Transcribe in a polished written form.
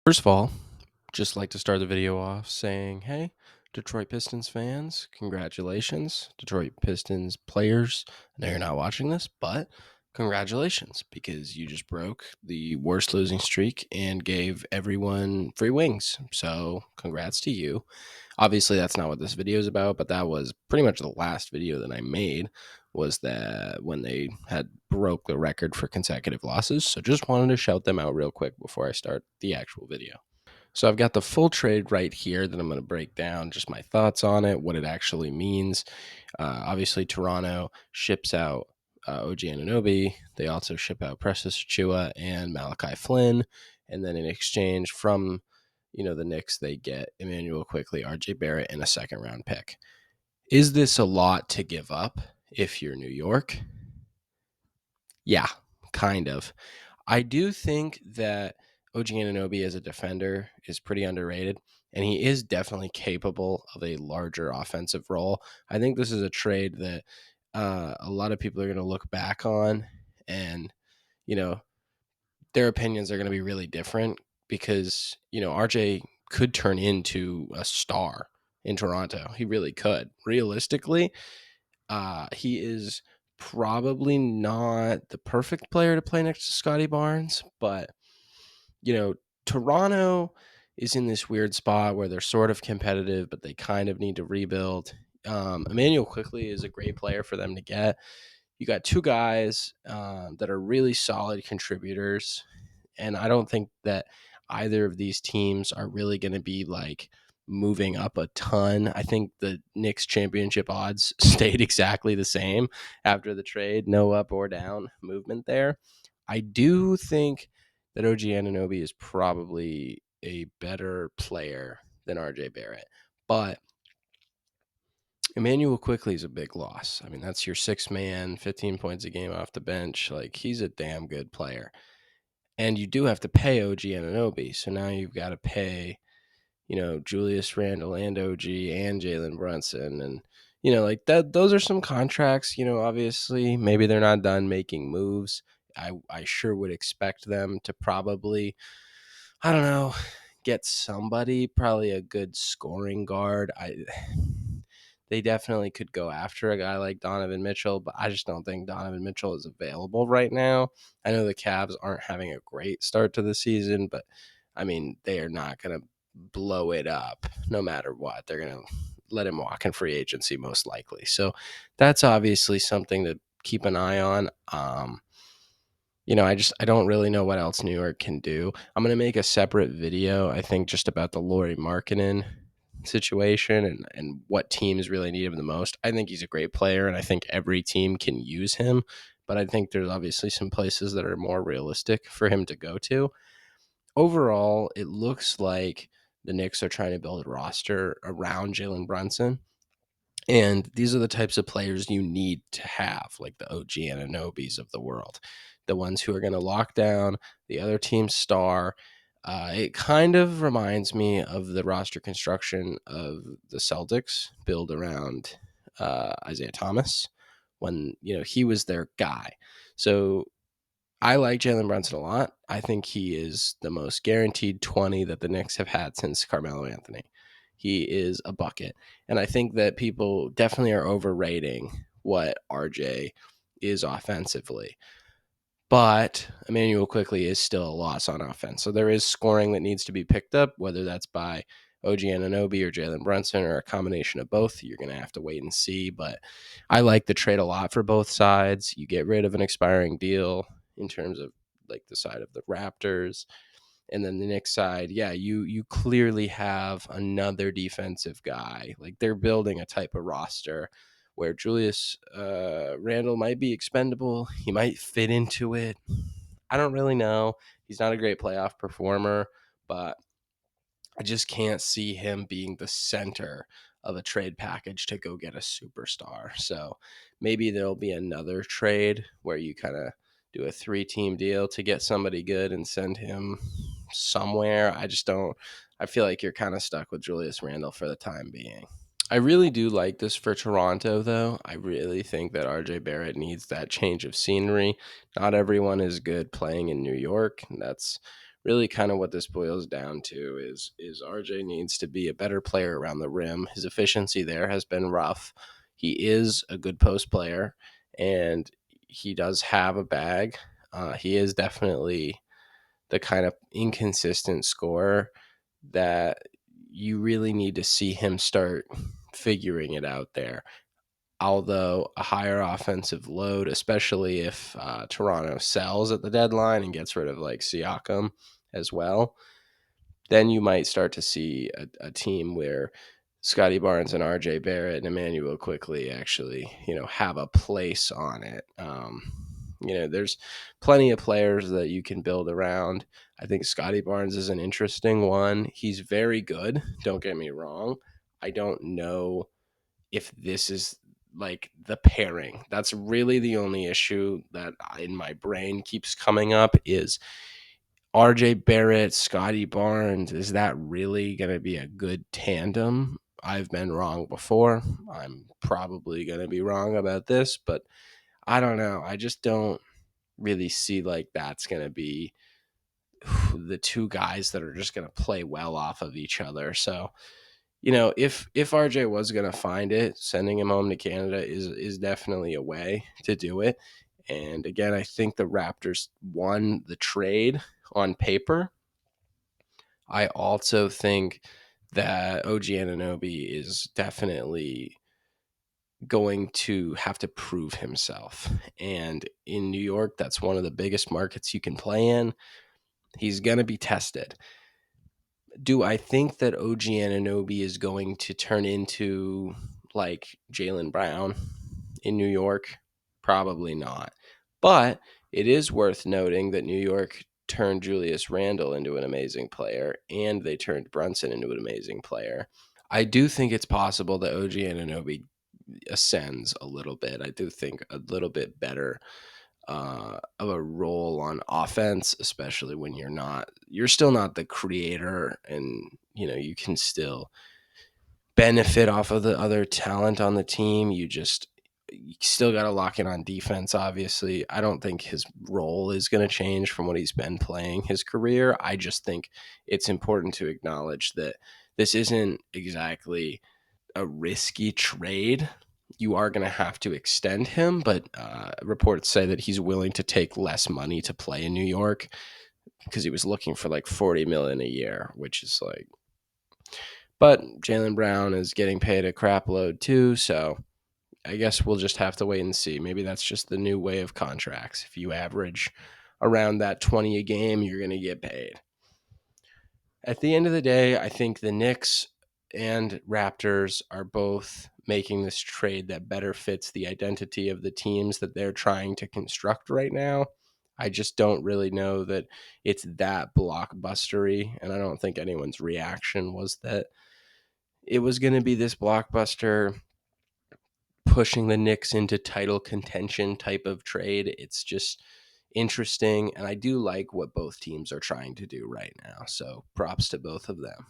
First of all, just like to start the video off saying, hey, Detroit Pistons fans, congratulations. Detroit Pistons players, I know you're not watching this, but congratulations because you just broke the worst losing streak and gave everyone free wings. So, congrats to you. Obviously, that's not what this video is about, but that was pretty much the last video that I made was that when they had broke the record for consecutive losses. So just wanted to shout them out real quick before I start the actual video. So I've got the full trade right here that I'm going to break down just my thoughts on it, what it actually means. Obviously, Toronto ships out OG Anunoby. They also ship out Precious Achua and Malachi Flynn. And then in exchange from, the Knicks, they get Emmanuel Quickly, RJ Barrett, and a second round pick. Is this a lot to give up if you're New York? Yeah, kind of. I do think that OG Anunoby as a defender is pretty underrated, and he is definitely capable of a larger offensive role. I think this is a trade that a lot of people are going to look back on, and you know their opinions are going to be really different because RJ could turn into a star in Toronto. He really could. Realistically, he is probably not the perfect player to play next to Scotty Barnes, but you know, Toronto is in this weird spot where they're sort of competitive, but they kind of need to rebuild. Emmanuel Quickly is a great player for them to get. You got two guys that are really solid contributors, and I don't think that either of these teams are really going to be like moving up a ton. I think the Knicks championship odds stayed exactly the same after the trade, no up or down movement there. I do think that OG Anunoby is probably a better player than RJ Barrett, but Emmanuel Quickly is a big loss. I mean, that's your six man, 15 points a game off the bench. Like, he's a damn good player. And you do have to pay OG Anunoby. So now you've got to pay, Julius Randle and OG and Jalen Brunson. And, like that, those are some contracts, obviously. Maybe they're not done making moves. I sure would expect them to probably, I don't know, get somebody, probably a good scoring guard. They definitely could go after a guy like Donovan Mitchell, but I just don't think Donovan Mitchell is available right now. I know the Cavs aren't having a great start to the season, but I mean, they are not going to blow it up no matter what. They're going to let him walk in free agency most likely. So that's obviously something to keep an eye on. I don't really know what else New York can do. I'm gonna make a separate video, I think, just about the Lauri Markkanen situation and what teams really need him the most. I think he's a great player, and I think every team can use him. But I think there's obviously some places that are more realistic for him to go to. Overall, it looks like the Knicks are trying to build a roster around Jalen Brunson. And these are the types of players you need to have, like the OG Ananobis of the world, the ones who are going to lock down the other team's star. It kind of reminds me of the roster construction of the Celtics, built around Isaiah Thomas, when he was their guy. So I like Jalen Brunson a lot. I think he is the most guaranteed 20 that the Knicks have had since Carmelo Anthony. He is a bucket. And I think that people definitely are overrating what RJ is offensively. But Emmanuel Quickly is still a loss on offense. So there is scoring that needs to be picked up, whether that's by OG Anunoby or Jalen Brunson or a combination of both. You're going to have to wait and see. But I like the trade a lot for both sides. You get rid of an expiring deal in terms of like the side of the Raptors. And then the Knicks side, yeah, you clearly have another defensive guy. Like they're building a type of roster where Julius Randle might be expendable. He might fit into it. I don't really know. He's not a great playoff performer, but I just can't see him being the center of a trade package to go get a superstar. So maybe there'll be another trade where you kind of do a 3-team deal to get somebody good and send him somewhere. I just don't. I feel like you're kind of stuck with Julius Randle for the time being. I really do like this for Toronto, though. I really think that RJ Barrett needs that change of scenery. Not everyone is good playing in New York. And that's really kind of what this boils down to is RJ needs to be a better player around the rim. His efficiency there has been rough. He is a good post player, and he does have a bag. He is definitely the kind of inconsistent scorer that you really need to see him start figuring it out there. Although a higher offensive load, especially if Toronto sells at the deadline and gets rid of like Siakam as well, then you might start to see a team where Scotty Barnes and RJ Barrett and Emmanuel quickly actually, have a place on it. There's plenty of players that you can build around. I think Scotty Barnes is an interesting one. He's very good. Don't get me wrong. I don't know if this is like the pairing. That's really the only issue that in my brain keeps coming up is RJ Barrett, Scotty Barnes. Is that really going to be a good tandem? I've been wrong before. I'm probably going to be wrong about this, but I don't know. I just don't really see like that's going to be the two guys that are just going to play well off of each other. So, if RJ was going to find it, sending him home to Canada is definitely a way to do it. And again, I think the Raptors won the trade on paper. I also think that OG Anunoby is definitely going to have to prove himself. And in New York, that's one of the biggest markets you can play in. He's going to be tested. Do I think that OG Anunoby is going to turn into like Jaylen Brown in New York? Probably not. But it is worth noting that New York turned Julius Randle into an amazing player, and they turned Brunson into an amazing player. I do think it's possible that OG Anunoby ascends a little bit. I do think a little bit better of a role on offense, especially when you're still not the creator, and you can still benefit off of the other talent on the team. You still got to lock in on defense. Obviously, I don't think his role is going to change from what he's been playing his career. I just think it's important to acknowledge that this isn't exactly a risky trade. You are going to have to extend him, but reports say that he's willing to take less money to play in New York because he was looking for like $40 million a year, which is like. But Jaylen Brown is getting paid a crap load too, so I guess we'll just have to wait and see. Maybe that's just the new way of contracts. If you average around that 20 a game, you're going to get paid. At the end of the day, I think the Knicks and Raptors are both making this trade that better fits the identity of the teams that they're trying to construct right now. I just don't really know that it's that blockbustery, and I don't think anyone's reaction was that it was going to be this blockbuster pushing the Knicks into title contention type of trade. It's just interesting, and I do like what both teams are trying to do right now. So props to both of them.